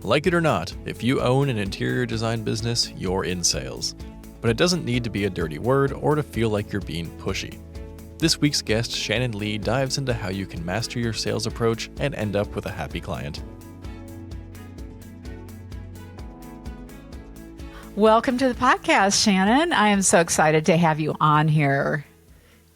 Like it or not, if you own an interior design business, you're in sales. But it doesn't need to be a dirty word or to feel like you're being pushy. This week's guest, Shannyn Lee, dives into how you can master your sales approach and end up with a happy client. Welcome to the podcast, Shannyn. I am so excited to have you on here.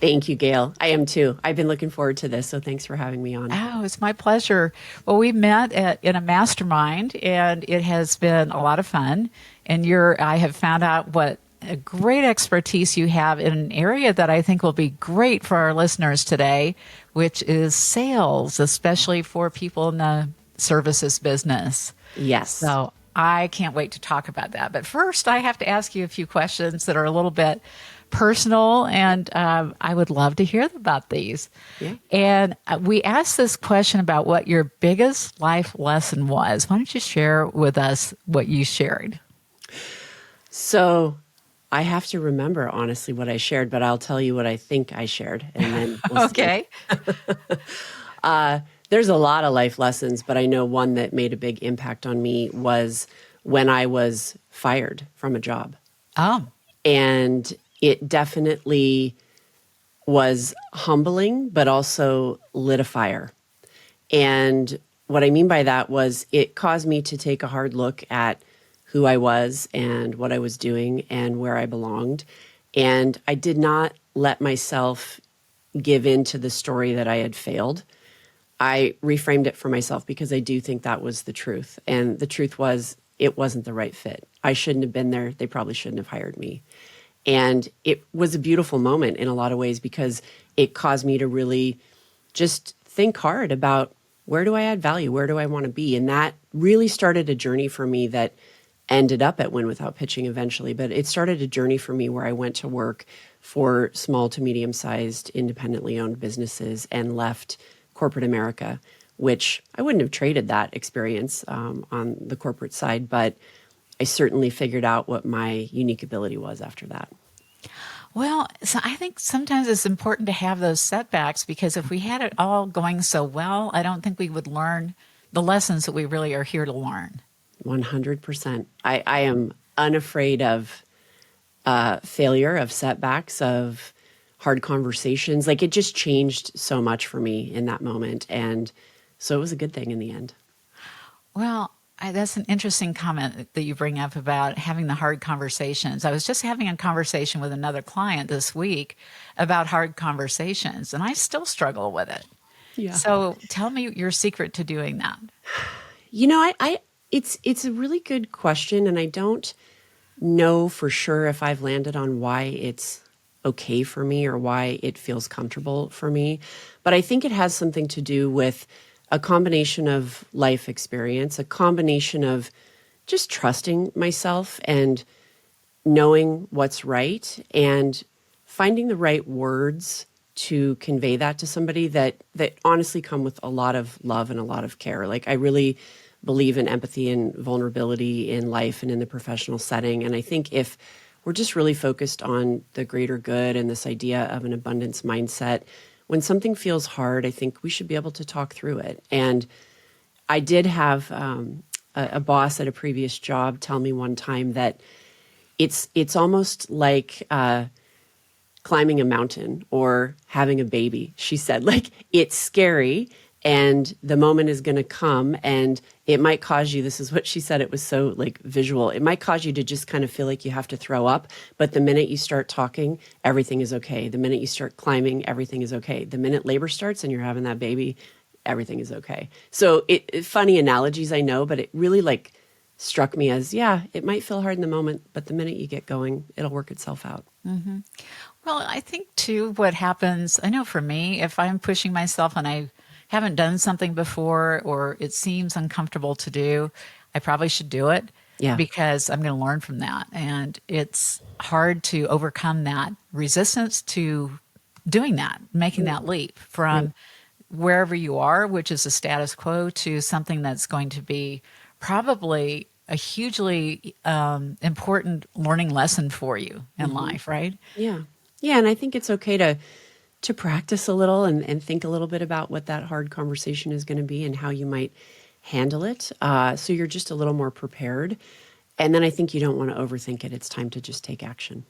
Thank you, Gail. I am too. I've been looking forward to this, so thanks for having me on. Oh, it's my pleasure. Well, we met in a mastermind, and it has been a lot of fun. And I have found out what a great expertise you have in an area that I think will be great for our listeners today, which is sales, especially for people in the services business. Yes. So I can't wait to talk about that. But first, I have to ask you a few questions that are a little bit personal, and I would love to hear about these. Yeah. And we asked this question about what your biggest life lesson was. Why don't you share with us what you shared? So I have to remember, honestly, what I shared, but I'll tell you what I think I shared. And then we'll Okay. There's a lot of life lessons, but I know one that made a big impact on me was when I was fired from a job. Oh. And it definitely was humbling, but also lit a fire. And what I mean by that was it caused me to take a hard look at who I was and what I was doing and where I belonged. And I did not let myself give in to the story that I had failed. I reframed it for myself because I do think that was the truth. And the truth was it wasn't the right fit. I shouldn't have been there. They probably shouldn't have hired me. And it was a beautiful moment in a lot of ways because it caused me to really just think hard about where do I add value? Where do I want to be? And that really started a journey for me that ended up at Win Without Pitching eventually. But it started a journey for me where I went to work for small to medium-sized independently owned businesses and left corporate America, which I wouldn't have traded that experience on the corporate side, but I certainly figured out what my unique ability was after that. Well, so I think sometimes it's important to have those setbacks because if we had it all going so well, I don't think we would learn the lessons that we really are here to learn. 100%. I am unafraid of failure, of setbacks, of hard conversations. Like it just changed so much for me in that moment. And so it was a good thing in the end. Well, that's an interesting comment that you bring up about having the hard conversations. I was just having a conversation with another client this week about hard conversations, and I still struggle with it. Yeah. So tell me your secret to doing that. You know, it's a really good question, and I don't know for sure if I've landed on why it's okay for me or why it feels comfortable for me. But I think it has something to do with a combination of life experience, a combination of just trusting myself and knowing what's right and finding the right words to convey that to somebody that honestly come with a lot of love and a lot of care. Like I really believe in empathy and vulnerability in life and in the professional setting. And I think if we're just really focused on the greater good and this idea of an abundance mindset, when something feels hard, I think we should be able to talk through it. And I did have a boss at a previous job tell me one time that it's almost like climbing a mountain or having a baby. She said, like, it's scary and the moment is going to come and it might cause you, this is what she said, it was so like visual, it might cause you to just kind of feel like you have to throw up, but the minute you start talking, everything is okay. The minute you start climbing, everything is okay. The minute labor starts and you're having that baby, everything is okay. So funny analogies, I know, but it really like struck me as, yeah, it might feel hard in the moment, but the minute you get going, it'll work itself out. Mm-hmm. Well, I think too, what happens, I know for me, if I'm pushing myself and I haven't done something before or it seems uncomfortable to do, I probably should do it because I'm going to learn from that. And it's hard to overcome that resistance to doing that, making that leap from wherever you are, which is a status quo, to something that's going to be probably a hugely important learning lesson for you in life, right? Yeah. Yeah. And I think it's okay to practice a little and think a little bit about what that hard conversation is going to be and how you might handle it. So you're just a little more prepared. And then I think you don't want to overthink it. It's time to just take action.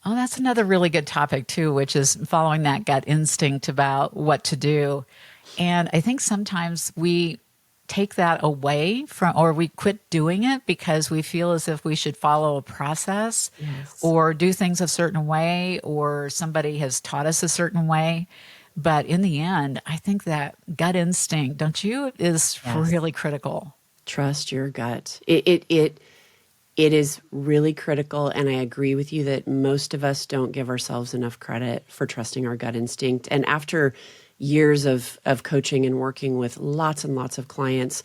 Oh, that's another really good topic too, which is following that gut instinct about what to do. And I think sometimes we take that away from, or we quit doing it because we feel as if we should follow a process or do things a certain way, or somebody has taught us a certain way. But in the end, I think that gut instinct, don't you, is really critical. Trust your gut. It is really critical, and I agree with you that most of us don't give ourselves enough credit for trusting our gut instinct. And after years of coaching and working with lots and lots of clients,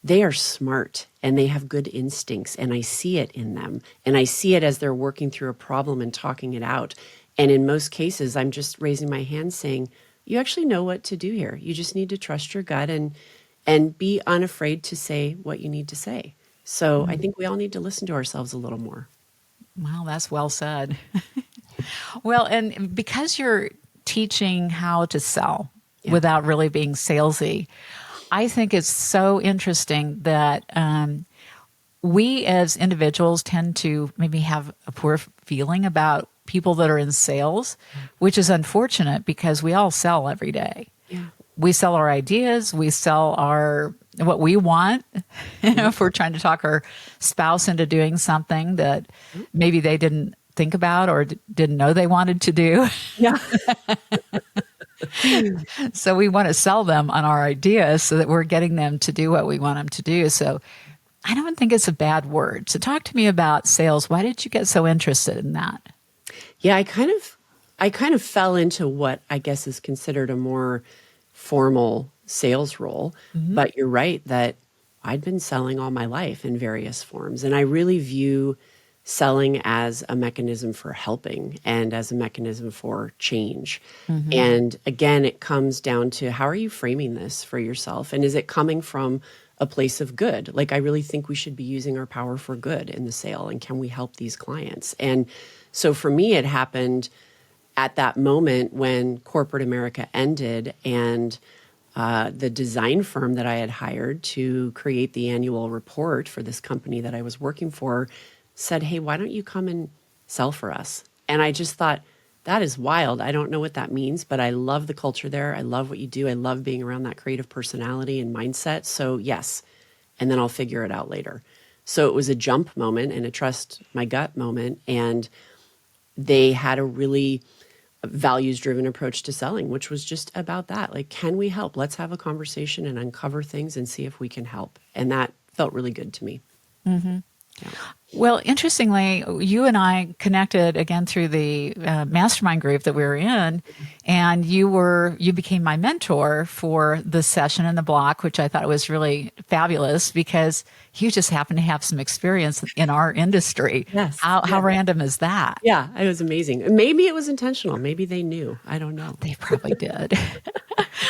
they are smart and they have good instincts, and I see it in them. And I see it as they're working through a problem and talking it out. And in most cases, I'm just raising my hand saying, you actually know what to do here. You just need to trust your gut and be unafraid to say what you need to say. So I think we all need to listen to ourselves a little more. Wow, that's well said. Well, and because you're teaching how to sell without really being salesy, I think it's so interesting that we as individuals tend to maybe have a poor feeling about people that are in sales, which is unfortunate because we all sell every day. Yeah. We sell our ideas, we sell what we want. If we're trying to talk our spouse into doing something that maybe they didn't think about or didn't know they wanted to do. Yeah. So we want to sell them on our ideas so that we're getting them to do what we want them to do. So I don't think it's a bad word. So talk to me about sales. Why did you get so interested in that? Yeah, I kind of fell into what I guess is considered a more formal sales role. But you're right that I'd been selling all my life in various forms. And I really view selling as a mechanism for helping and as a mechanism for change. And again, it comes down to how are you framing this for yourself? And is it coming from a place of good? Like, I really think we should be using our power for good in the sale. And can we help these clients? And so for me, it happened at that moment when corporate America ended and the design firm that I had hired to create the annual report for this company that I was working for said, hey, why don't you come and sell for us? And I just thought, that is wild. I don't know what that means, but I love the culture there. I love what you do. I love being around that creative personality and mindset. So yes, and then I'll figure it out later. So it was a jump moment and a trust my gut moment. And they had a really values-driven approach to selling, which was just about that. Like, can we help? Let's have a conversation and uncover things and see if we can help. And that felt really good to me. Yeah. Well, interestingly, you and I connected again through the mastermind group that we were in, and you became my mentor for the session in the block, which I thought was really fabulous because you just happen to have some experience in our industry. Yes. How random is that? Yeah, it was amazing. Maybe it was intentional. Maybe they knew. I don't know. They probably did.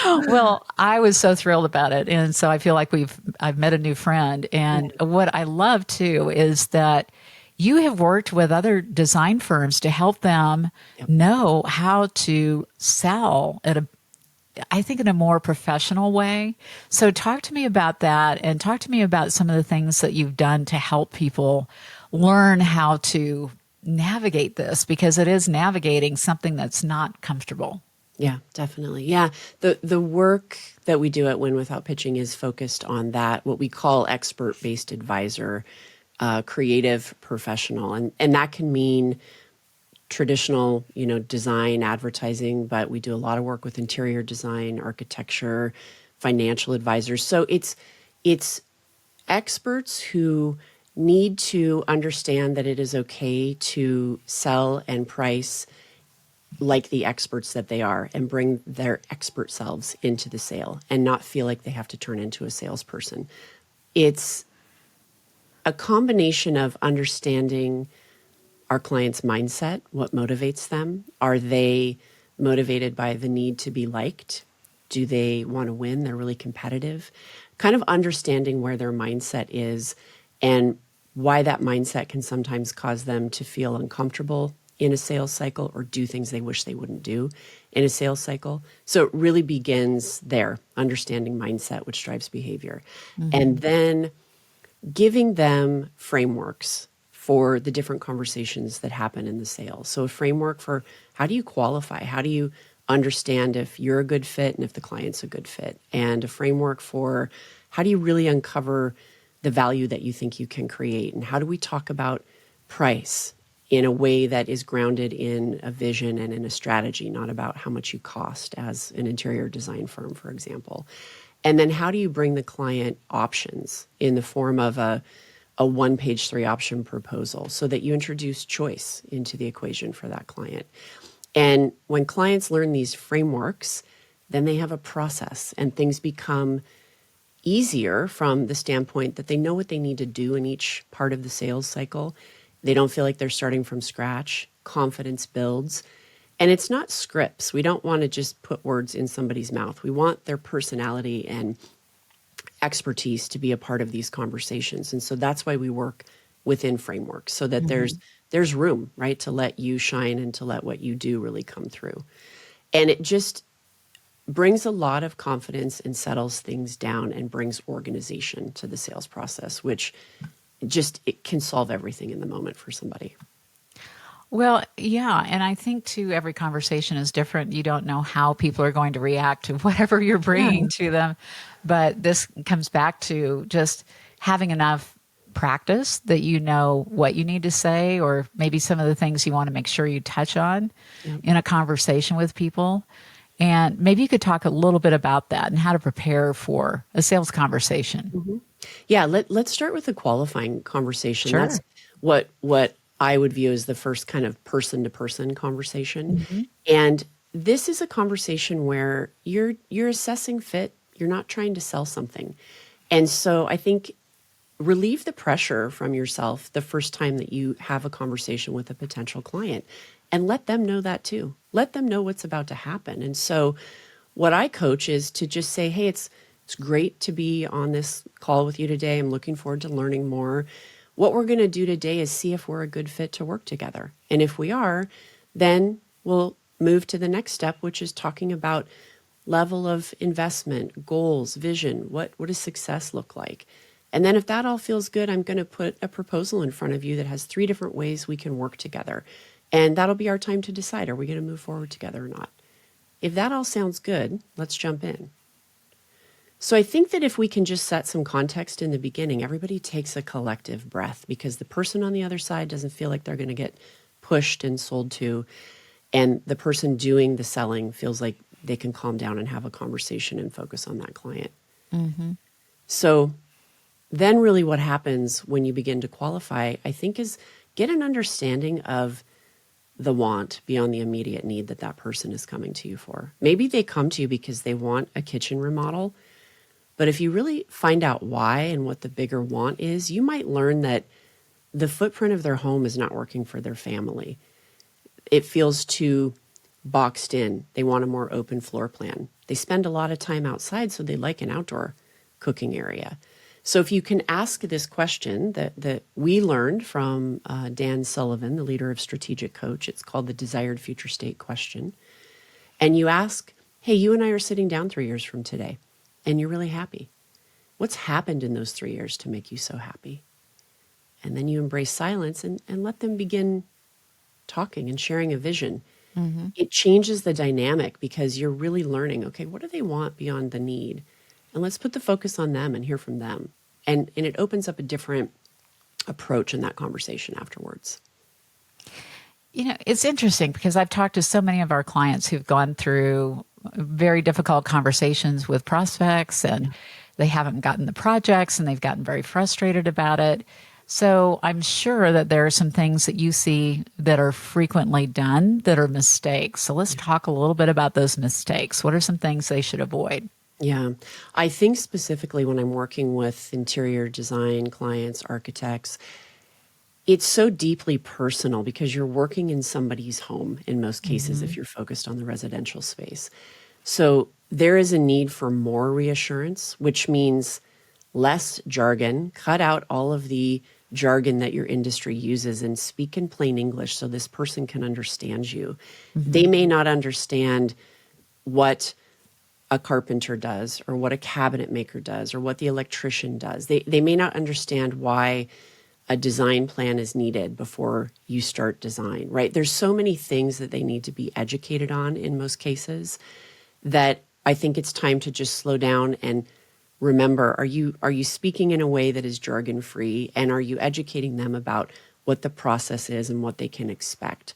Well, I was so thrilled about it. And so I feel like I've met a new friend. And what I love too is that you have worked with other design firms to help them know how to sell I think in a more professional way. So talk to me about that and talk to me about some of the things that you've done to help people learn how to navigate this, because it is navigating something that's not comfortable. Yeah, definitely. Yeah. The work that we do at Win Without Pitching is focused on that, what we call expert-based advisor, creative professional. And that can mean traditional, design, advertising, but we do a lot of work with interior design, architecture, financial advisors. So it's experts who need to understand that it is okay to sell and price like the experts that they are and bring their expert selves into the sale and not feel like they have to turn into a salesperson. It's a combination of understanding our client's mindset, what motivates them. Are they motivated by the need to be liked? Do they want to win? They're really competitive. Kind of understanding where their mindset is and why that mindset can sometimes cause them to feel uncomfortable in a sales cycle or do things they wish they wouldn't do in a sales cycle. So it really begins there, understanding mindset, which drives behavior. And then giving them frameworks for the different conversations that happen in the sale. So a framework for how do you qualify? How do you understand if you're a good fit and if the client's a good fit? And a framework for how do you really uncover the value that you think you can create? And how do we talk about price in a way that is grounded in a vision and in a strategy, not about how much you cost as an interior design firm, for example? And then how do you bring the client options in the form of a one-page, 3-option proposal so that you introduce choice into the equation for that client? And when clients learn these frameworks, then they have a process and things become easier from the standpoint that they know what they need to do in each part of the sales cycle. They don't feel like they're starting from scratch. Confidence builds. And it's not scripts. We don't want to just put words in somebody's mouth. We want their personality and expertise to be a part of these conversations. And so that's why we work within frameworks so that there's room, right, to let you shine and to let what you do really come through. And it just brings a lot of confidence and settles things down and brings organization to the sales process, which it can solve everything in the moment for somebody. Well, yeah. And I think too, every conversation is different. You don't know how people are going to react to whatever you're bringing to them. But this comes back to just having enough practice that you know what you need to say, or maybe some of the things you want to make sure you touch on in a conversation with people. And maybe you could talk a little bit about that and how to prepare for a sales conversation. Yeah, let's start with the qualifying conversation. Sure. That's what I would view as the first kind of person-to-person conversation. And this is a conversation where you're assessing fit. You're not trying to sell something. And so I think relieve the pressure from yourself the first time that you have a conversation with a potential client and let them know that too. Let them know what's about to happen. And so what I coach is to just say, hey, it's great to be on this call with you today. I'm looking forward to learning more. What we're going to do today is see if we're a good fit to work together. And if we are, then we'll move to the next step, which is talking about level of investment, goals, vision. What does success look like? And then if that all feels good, I'm going to put a proposal in front of you that has 3 different ways we can work together. And that'll be our time to decide, are we going to move forward together or not? If that all sounds good, let's jump in. So I think that if we can just set some context in the beginning, everybody takes a collective breath because the person on the other side doesn't feel like they're going to get pushed and sold to. And the person doing the selling feels like they can calm down and have a conversation and focus on that client. So then really what happens when you begin to qualify, I think, is get an understanding of the want beyond the immediate need that person is coming to you for. Maybe they come to you because they want a kitchen remodel. But if you really find out why and what the bigger want is, you might learn that the footprint of their home is not working for their family. It feels too boxed in. They want a more open floor plan. They spend a lot of time outside, so they like an outdoor cooking area. So if you can ask this question that we learned from Dan Sullivan, the leader of Strategic Coach, it's called the Desired Future State question. And you ask, hey, you and I are sitting down 3 years from today, and you're really happy. What's happened in those 3 years to make you so happy? And then you embrace silence and let them begin talking and sharing a vision. It changes the dynamic because you're really learning, okay, what do they want beyond the need? And let's put the focus on them and hear from them. And it opens up a different approach in that conversation afterwards. You know, it's interesting because I've talked to so many of our clients who've gone through very difficult conversations with prospects and they haven't gotten the projects and they've gotten very frustrated about it. So I'm sure that there are some things that you see that are frequently done that are mistakes. So let's talk a little bit about those mistakes. What are some things they should avoid? Yeah, I think specifically when I'm working with interior design clients, architects, it's so deeply personal because you're working in somebody's home in most cases if you're focused on the residential space. So there is a need for more reassurance, which means less jargon, cut out all of the jargon that your industry uses and speak in plain English so this person can understand you. They may not understand what a carpenter does or what a cabinet maker does or what the electrician does. They may not understand why a design plan is needed before you start design, right? There's so many things that they need to be educated on in most cases that I think it's time to just slow down and remember, are you speaking in a way that is jargon free, and are you educating them about what the process is and what they can expect?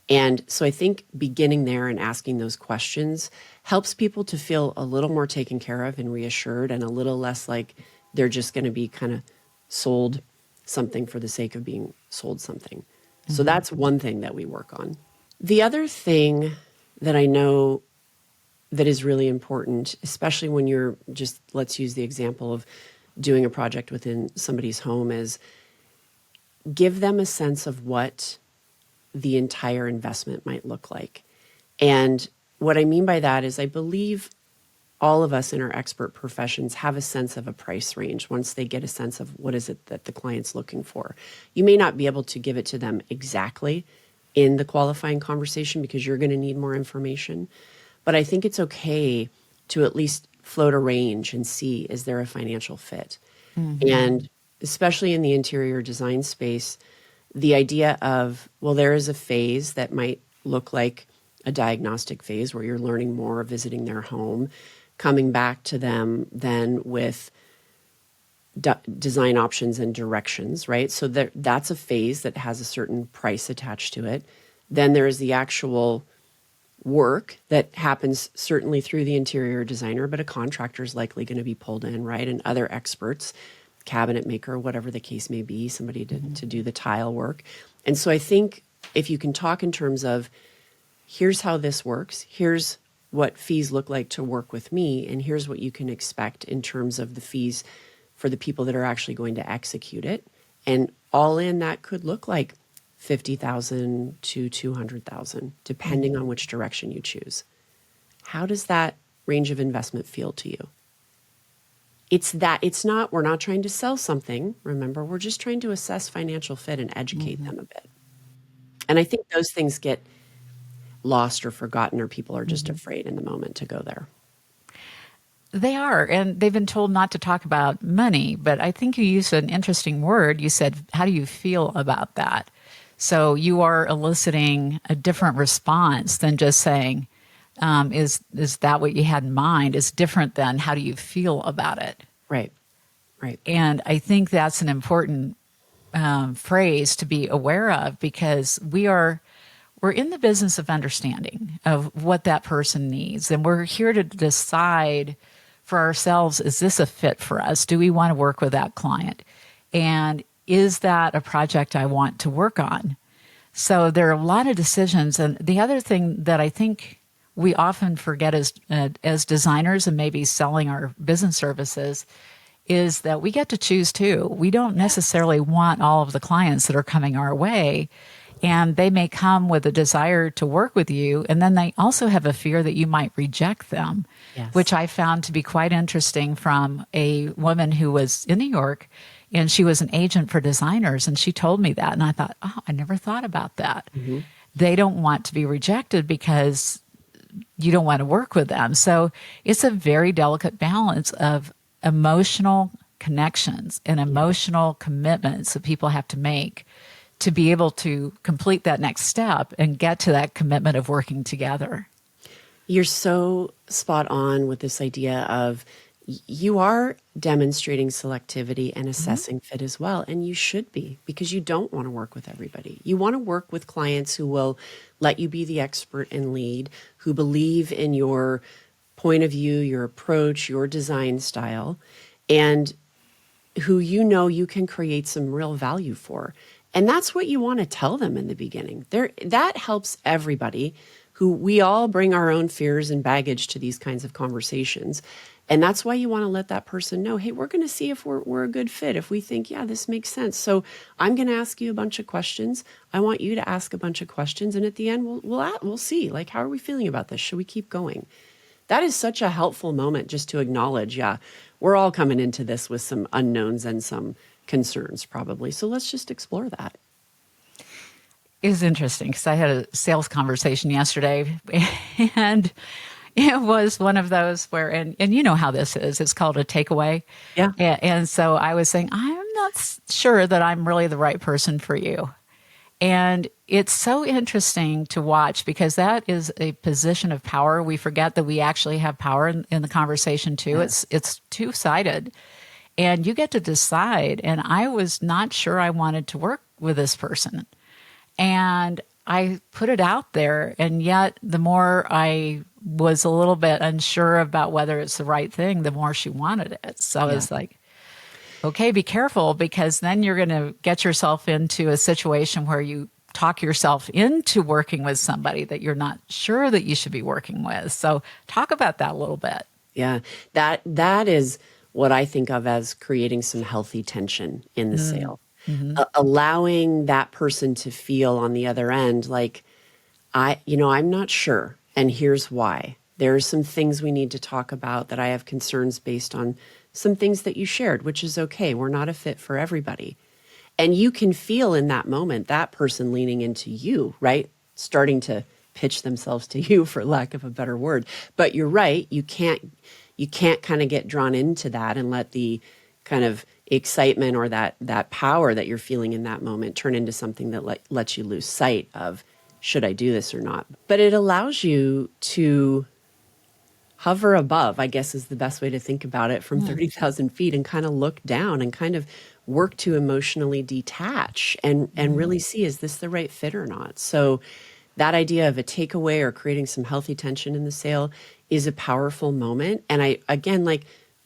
And so I think beginning there and asking those questions helps people to feel a little more taken care of and reassured, and a little less like they're just going to be kind of sold something for the sake of being sold something. So that's one thing that we work on. The other thing that I know that is really important, especially when you're just, let's use the example of doing a project within somebody's home, is give them a sense of what the entire investment might look like. And what I mean by that is I believe all of us in our expert professions have a sense of a price range once they get a sense of what is it that the client's looking for. You may not be able to give it to them exactly in the qualifying conversation because you're going to need more information. But I think it's okay to at least float a range and see, is there a financial fit? And especially in the interior design space, the idea of, well, there is a phase that might look like a diagnostic phase where you're learning more, visiting their home, coming back to them then with design options and directions, right? So that's a phase that has a certain price attached to it. Then there is the actual work that happens certainly through the interior designer, but a contractor is likely going to be pulled in, right? And other experts, cabinet maker, whatever the case may be, somebody to do the tile work. And so I think if you can talk in terms of, here's how this works, here's what fees look like to work with me, and here's what you can expect in terms of the fees for the people that are actually going to execute it. And all in, that could look like $50,000 to $200,000, depending on which direction you choose. How does that range of investment feel to you? We're not trying to sell something. Remember, we're just trying to assess financial fit and educate them a bit. And I think those things get lost or forgotten, or people are just afraid in the moment to go there. They are, and they've been told not to talk about money, but I think you used an interesting word. You said, how do you feel about that? So you are eliciting a different response than just saying, is that what you had in mind? Is different than how do you feel about it? Right. And I think that's an important phrase to be aware of, because we're in the business of understanding of what that person needs. And we're here to decide for ourselves, is this a fit for us? Do we want to work with that client? And is that a project I want to work on? So there are a lot of decisions. And the other thing that I think we often forget as designers and maybe selling our business services is that we get to choose too. We don't necessarily want all of the clients that are coming our way. And they may come with a desire to work with you, and then they also have a fear that you might reject them, Yes. which I found to be quite interesting from a woman who was in New York, and she was an agent for designers, and she told me that, and I thought, oh, I never thought about that. They don't want to be rejected because you don't want to work with them. So it's a very delicate balance of emotional connections and emotional commitments that people have to make to be able to complete that next step and get to that commitment of working together. You're so spot on with this idea of you are demonstrating selectivity and assessing fit as well. And you should be, because you don't want to work with everybody. You want to work with clients who will let you be the expert and lead, who believe in your point of view, your approach, your design style, and who you can create some real value for. And that's what you want to tell them in the beginning. That helps everybody, who we all bring our own fears and baggage to these kinds of conversations. And that's why you want to let that person know, hey, we're going to see if we're a good fit, if we think, yeah, this makes sense. So I'm going to ask you a bunch of questions. I want you to ask a bunch of questions. And at the end, we'll see, like, how are we feeling about this? Should we keep going? That is such a helpful moment just to acknowledge, yeah, we're all coming into this with some unknowns and some concerns probably. So let's just explore that. It was interesting because I had a sales conversation yesterday, and it was one of those where, and you know how this is, it's called a takeaway. Yeah. And so I was saying, I'm not sure that I'm really the right person for you. And it's so interesting to watch because that is a position of power. We forget that we actually have power in the conversation too. Yes. It's two-sided, and you get to decide. And I was not sure I wanted to work with this person. And I put it out there, and yet the more I was a little bit unsure about whether it's the right thing, the more she wanted it. So I was like, okay, be careful, because then you're going to get yourself into a situation where you talk yourself into working with somebody that you're not sure that you should be working with. So talk about that a little bit. Yeah, that is what I think of as creating some healthy tension in the sale. Allowing that person to feel on the other end like, I'm not sure, and here's why. There are some things we need to talk about that I have concerns based on some things that you shared, which is okay. We're not a fit for everybody. And you can feel in that moment that person leaning into you, right? Starting to pitch themselves to you, for lack of a better word. But you're right. You can't kind of get drawn into that and let the kind of excitement or that power that you're feeling in that moment turn into something that lets you lose sight of, should I do this or not? But it allows you to hover above, I guess is the best way to think about it, from 30,000 feet and kind of look down and kind of work to emotionally detach and really see, is this the right fit or not? So that idea of a takeaway or creating some healthy tension in the sale is a powerful moment. And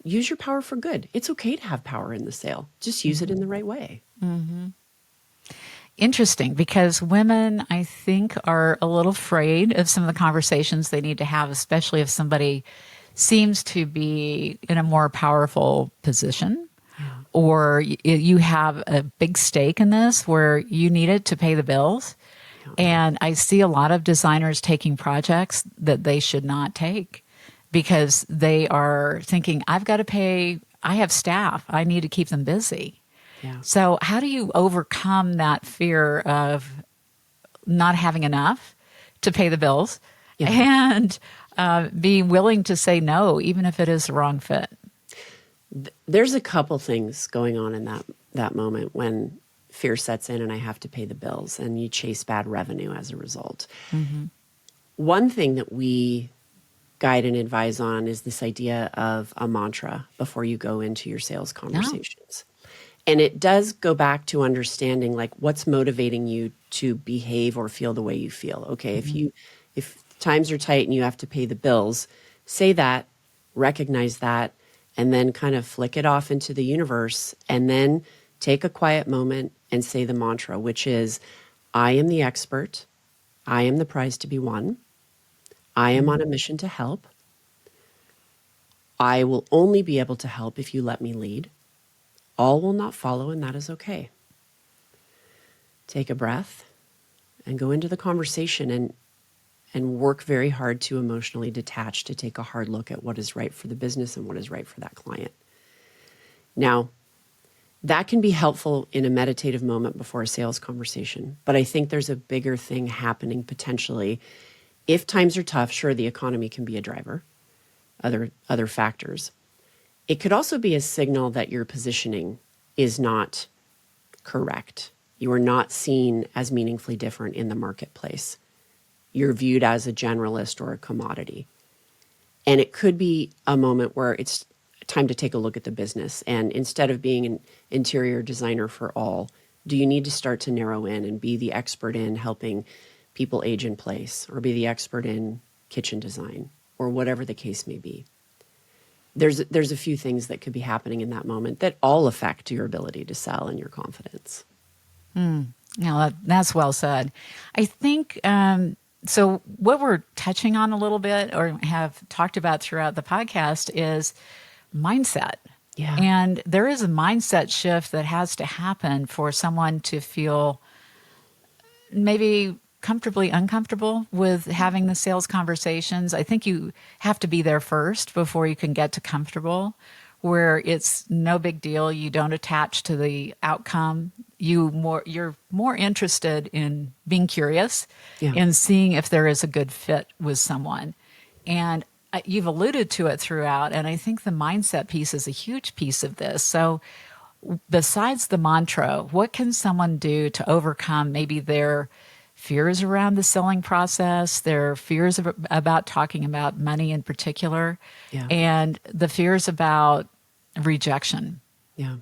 use your power for good. It's okay to have power in the sale. Just use it in the right way. Interesting, because women, I think, are a little afraid of some of the conversations they need to have, especially if somebody seems to be in a more powerful position, or you have a big stake in this where you need it to pay the bills. And I see a lot of designers taking projects that they should not take because they are thinking, I've got to pay, I have staff, I need to keep them busy. Yeah. So how do you overcome that fear of not having enough to pay the bills and be willing to say no, even if it is the wrong fit? There's a couple things going on in that moment when fear sets in and I have to pay the bills and you chase bad revenue as a result. One thing that we guide and advise on is this idea of a mantra before you go into your sales conversations. And it does go back to understanding like what's motivating you to behave or feel the way you feel. Okay, if times are tight and you have to pay the bills, say that, recognize that, and then kind of flick it off into the universe, and then take a quiet moment and say the mantra, which is, I am the expert. I am the prize to be won. I am on a mission to help. I will only be able to help if you let me lead. All will not follow, and that is okay. Take a breath and go into the conversation and work very hard to emotionally detach, to take a hard look at what is right for the business and what is right for that client. Now, that can be helpful in a meditative moment before a sales conversation, but I think there's a bigger thing happening potentially. If times are tough, sure, the economy can be a driver, other factors. It could also be a signal that your positioning is not correct. You are not seen as meaningfully different in the marketplace. You're viewed as a generalist or a commodity. And it could be a moment where it's time to take a look at the business. And instead of being an interior designer for all, do you need to start to narrow in and be the expert in helping people age in place, or be the expert in kitchen design, or whatever the case may be? There's a few things that could be happening in that moment that all affect your ability to sell and your confidence. That's well said. I think, so what we're touching on a little bit or have talked about throughout the podcast is mindset. Yeah. And there is a mindset shift that has to happen for someone to feel maybe comfortably uncomfortable with having the sales conversations. I think you have to be there first before you can get to comfortable, where it's no big deal. You don't attach to the outcome. You're more interested in being curious Yeah. and seeing if there is a good fit with someone. And you've alluded to it throughout, and I think the mindset piece is a huge piece of this. So besides the mantra, what can someone do to overcome maybe their fears around the selling process, their fears about talking about money in particular, Yeah. and the fears about rejection? Yeah.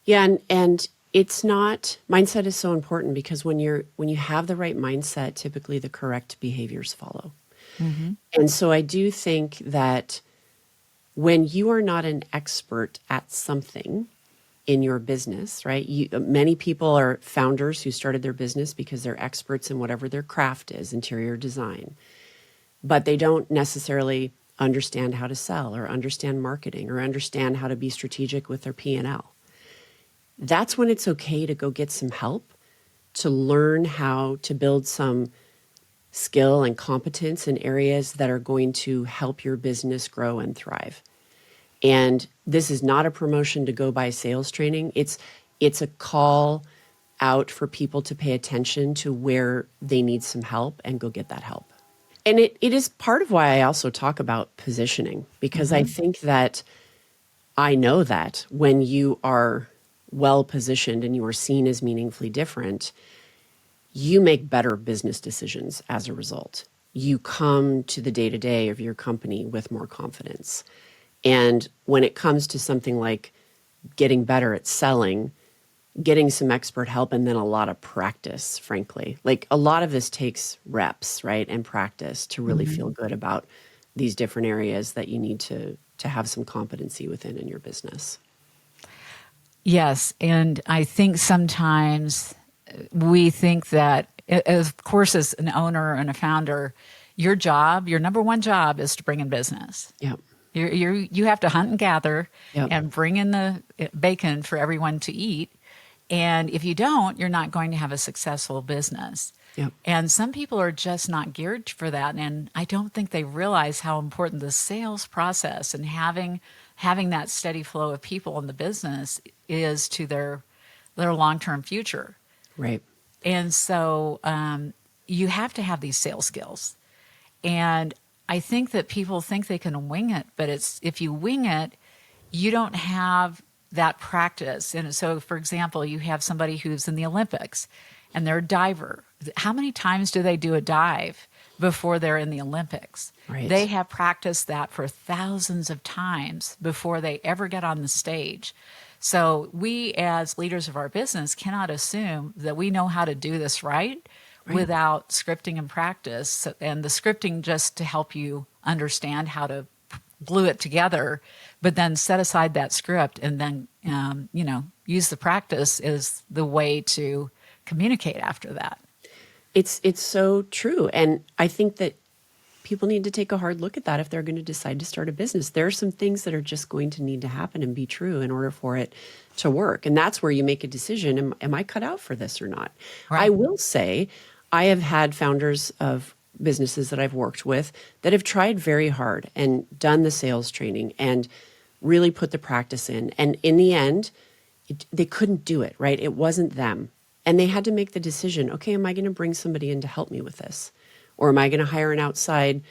Yeah. And it's not, mindset is so important because when you have the right mindset, typically the correct behaviors follow. And so I do think that when you are not an expert at something in your business, right? Many people are founders who started their business because they're experts in whatever their craft is, interior design, but they don't necessarily understand how to sell or understand marketing or understand how to be strategic with their P&L. That's when it's okay to go get some help to learn how to build some skill and competence in areas that are going to help your business grow and thrive. And this is not a promotion to go buy sales training. It's a call out for people to pay attention to where they need some help and go get that help. And it is part of why I also talk about positioning, because I think that I know that when you are well positioned and you are seen as meaningfully different, you make better business decisions as a result. You come to the day-to-day of your company with more confidence. And when it comes to something like getting better at selling, getting some expert help, and then a lot of practice, frankly. Like a lot of this takes reps, right? And practice to really feel good about these different areas that you need to have some competency within in your business. Yes. And I think sometimes we think that, of course, as an owner and a founder, your number one job is to bring in business. Yep. You have to hunt and gather Yep. and bring in the bacon for everyone to eat. And if you don't, you're not going to have a successful business. Yep. And some people are just not geared for that. And I don't think they realize how important the sales process and having that steady flow of people in the business is to their long-term future. Right. And so you have to have these sales skills. And I think that people think they can wing it, but if you wing it, you don't have that practice. And so, for example, you have somebody who's in the Olympics and they're a diver. How many times do they do a dive before they're in the Olympics? Right. They have practiced that for thousands of times before they ever get on the stage. So we, as leaders of our business, cannot assume that we know how to do this right without scripting and practice. And the scripting just to help you understand how to glue it together, but then set aside that script and then, use the practice as the way to communicate after that. It's so true. And I think that people need to take a hard look at that if they're going to decide to start a business. There are some things that are just going to need to happen and be true in order for it to work. And that's where you make a decision. Am I cut out for this or not? Right. I will say I have had founders of businesses that I've worked with that have tried very hard and done the sales training and really put the practice in. And in the end, they couldn't do it, right? It wasn't them. And they had to make the decision, okay, am I going to bring somebody in to help me with this? Or am I going to hire an outside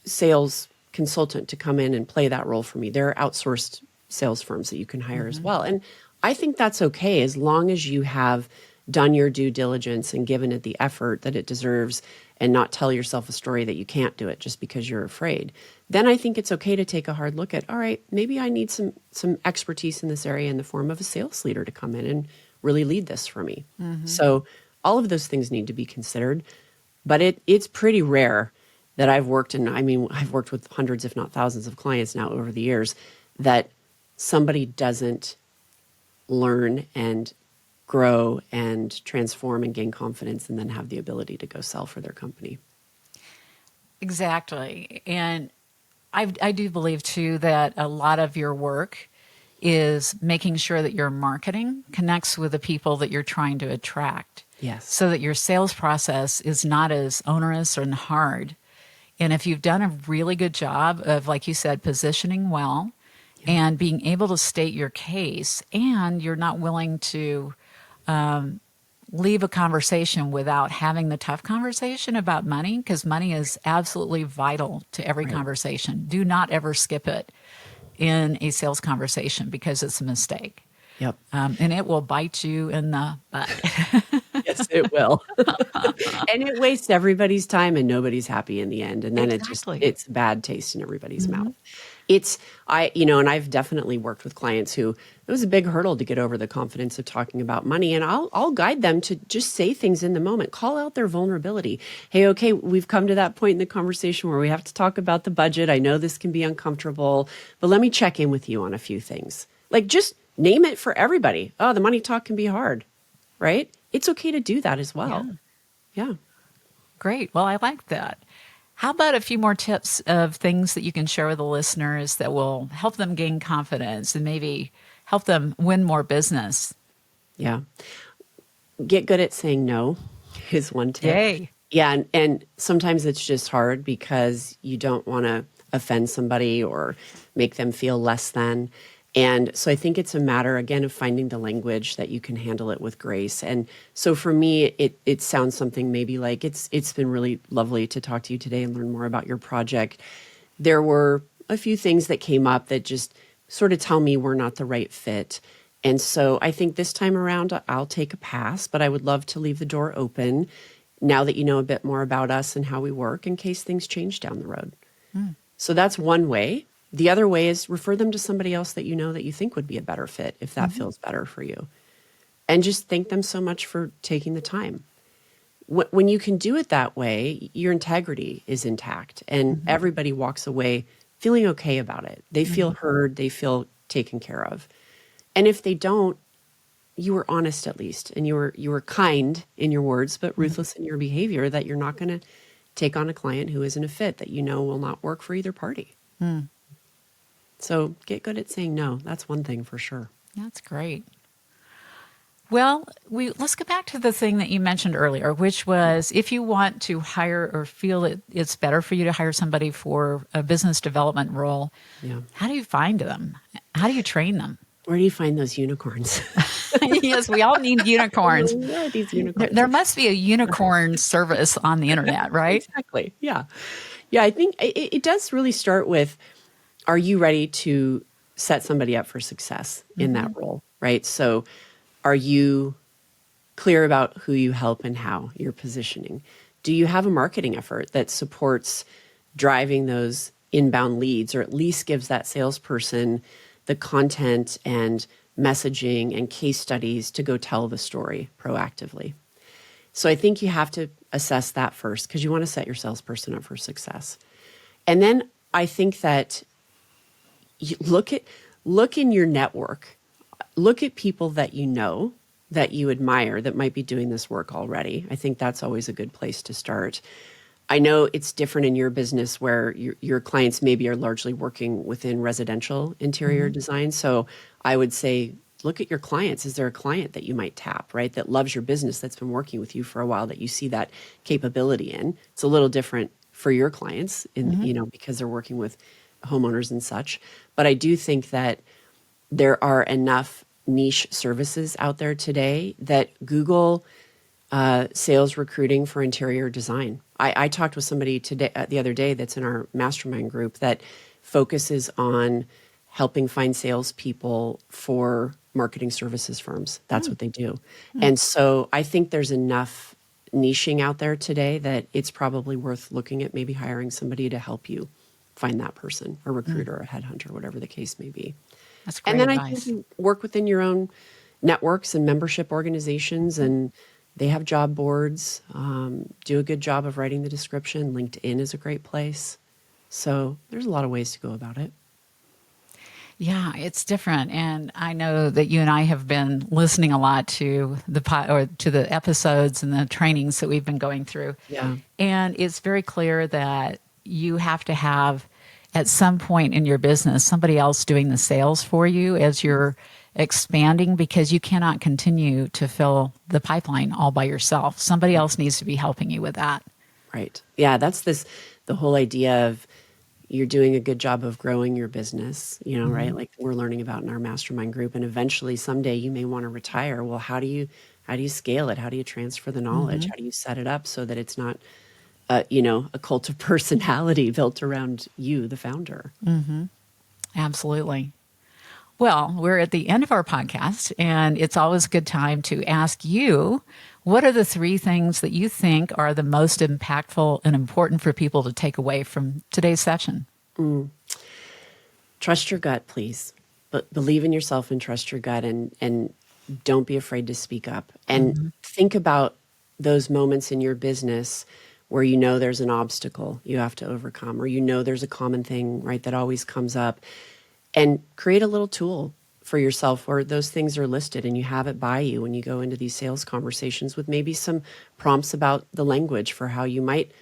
sales consultant to come in and play that role for me? There are outsourced sales firms that you can hire as well. And I think that's okay as long as you have done your due diligence and given it the effort that it deserves and not tell yourself a story that you can't do it just because you're afraid. Then I think it's okay to take a hard look at, all right, maybe I need some expertise in this area in the form of a sales leader to come in and really lead this for me. So all of those things need to be considered. But it's pretty rare that I've worked with hundreds, if not thousands of clients now over the years, that somebody doesn't learn and grow and transform and gain confidence and then have the ability to go sell for their company. Exactly. And I do believe, too, that a lot of your work is making sure that your marketing connects with the people that you're trying to attract. Yes. So that your sales process is not as onerous and hard. And if you've done a really good job of, like you said, positioning well and being able to state your case, and you're not willing to leave a conversation without having the tough conversation about money, because money is absolutely vital to every Right. conversation. Do not ever skip it in a sales conversation because it's a mistake. Yep. And it will bite you in the butt. Yes, it will. And it wastes everybody's time and nobody's happy in the end. And then Exactly. it's bad taste in everybody's mouth. And I've definitely worked with clients who it was a big hurdle to get over the confidence of talking about money. And I'll guide them to just say things in the moment, call out their vulnerability. Hey, okay, we've come to that point in the conversation where we have to talk about the budget. I know this can be uncomfortable, but let me check in with you on a few things. Like, just name it for everybody. Oh, the money talk can be hard, right? It's okay to do that as well. Yeah. Great. Well, I like that. How about a few more tips of things that you can share with the listeners that will help them gain confidence and maybe help them win more business? Yeah. Get good at saying no is one tip. Yay. Yeah. And sometimes it's just hard because you don't want to offend somebody or make them feel less than. And so I think it's a matter, again, of finding the language that you can handle it with grace. And so for me, it sounds something maybe like, it's been really lovely to talk to you today and learn more about your project. There were a few things that came up that just sort of tell me we're not the right fit. And so I think this time around, I'll take a pass, but I would love to leave the door open now that you know a bit more about us and how we work in case things change down the road. So that's one way. The other way is refer them to somebody else that you know that you think would be a better fit if that feels better for you. And just thank them so much for taking the time. When you can do it that way, your integrity is intact and everybody walks away feeling okay about it. They feel heard, they feel taken care of. And if they don't, you were honest at least, and you were kind in your words, but ruthless in your behavior, that you're not going to take on a client who isn't a fit, that you know will not work for either party. So get good at saying no. That's one thing for sure. That's great. Well, let's go back to the thing that you mentioned earlier, which was if you want to hire or feel it's better for you to hire somebody for a business development role, how do you find them? How do you train them? Where do you find those unicorns? Yes, we all need unicorns. Where are these unicorns? There must be a unicorn service on the internet, right? Exactly. Yeah. Yeah, I think it does really start with, are you ready to set somebody up for success in that role, right? So are you clear about who you help and how you're positioning? Do you have a marketing effort that supports driving those inbound leads, or at least gives that salesperson the content and messaging and case studies to go tell the story proactively? So I think you have to assess that first, because you want to set your salesperson up for success. And then I think that you look in your network, look at people that you know, that you admire, that might be doing this work already. I think that's always a good place to start. I know it's different in your business where your clients maybe are largely working within residential interior design. So I would say, look at your clients. Is there a client that you might tap, right, that loves your business, that's been working with you for a while, that you see that capability in? It's a little different for your clients, because they're working with homeowners and such. But I do think that there are enough niche services out there today that Google sales recruiting for interior design. I talked with somebody today, the other day, that's in our mastermind group that focuses on helping find salespeople for marketing services firms. That's what they do. And so I think there's enough niching out there today that it's probably worth looking at maybe hiring somebody to help you find that person, a recruiter, a headhunter, whatever the case may be. That's great And then advice. I think you work within your own networks and membership organizations, and they have job boards. Do a good job of writing the description. LinkedIn is a great place. So there's a lot of ways to go about it. Yeah, it's different, and I know that you and I have been listening a lot to the episodes and the trainings that we've been going through. Yeah. And it's very clear that you have to have, at some point in your business, somebody else doing the sales for you as you're expanding, because you cannot continue to fill the pipeline all by yourself. Somebody else needs to be helping you with that. Right. Yeah, that's the whole idea of you're doing a good job of growing your business, right? Like we're learning about in our mastermind group. And eventually someday you may want to retire. Well, how do you scale it? How do you transfer the knowledge? How do you set it up so that it's not, a cult of personality built around you, the founder? Absolutely. Well, we're at the end of our podcast, and it's always a good time to ask you, what are the 3 things that you think are the most impactful and important for people to take away from today's session? Trust your gut, please. But believe in yourself and trust your gut, and don't be afraid to speak up. And think about those moments in your business where there's an obstacle you have to overcome, or there's a common thing, right, that always comes up. And create a little tool for yourself where those things are listed and you have it by you when you go into these sales conversations with maybe some prompts about the language for how you might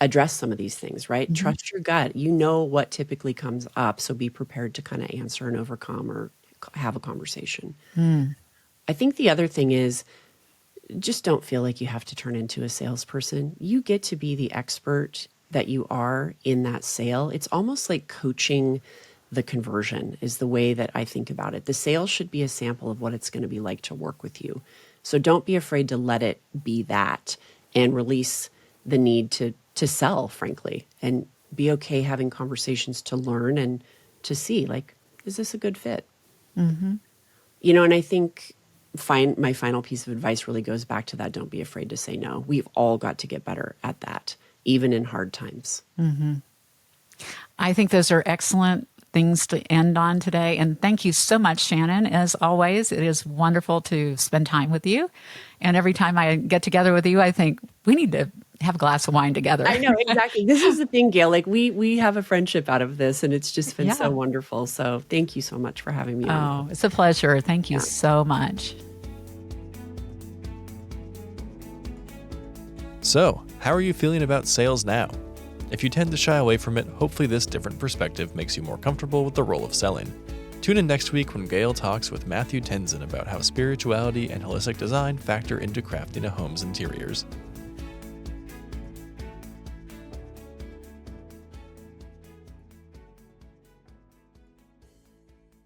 address some of these things, right? Trust your gut. You know what typically comes up, so be prepared to kind of answer and overcome or have a conversation. I think the other thing is just don't feel like you have to turn into a salesperson. You get to be the expert that you are in that sale. It's almost like coaching the conversion is the way that I think about it. The sale should be a sample of what it's going to be like to work with you. So don't be afraid to let it be that and release the need to sell, frankly, and be okay having conversations to learn and to see, like, is this a good fit? And I think my final piece of advice really goes back to that. Don't be afraid to say no. We've all got to get better at that, even in hard times. I think those are excellent things to end on today. And thank you so much, Shannyn. As always, it is wonderful to spend time with you. And every time I get together with you, I think we need to have a glass of wine together. I know, exactly. This is the thing, Gail. Like we have a friendship out of this, and it's just been so wonderful. So thank you so much for having me on. Oh, it's a pleasure. Thank you so much. So, how are you feeling about sales now? If you tend to shy away from it, hopefully this different perspective makes you more comfortable with the role of selling. Tune in next week when Gail talks with Matthew Tenzin about how spirituality and holistic design factor into crafting a home's interiors.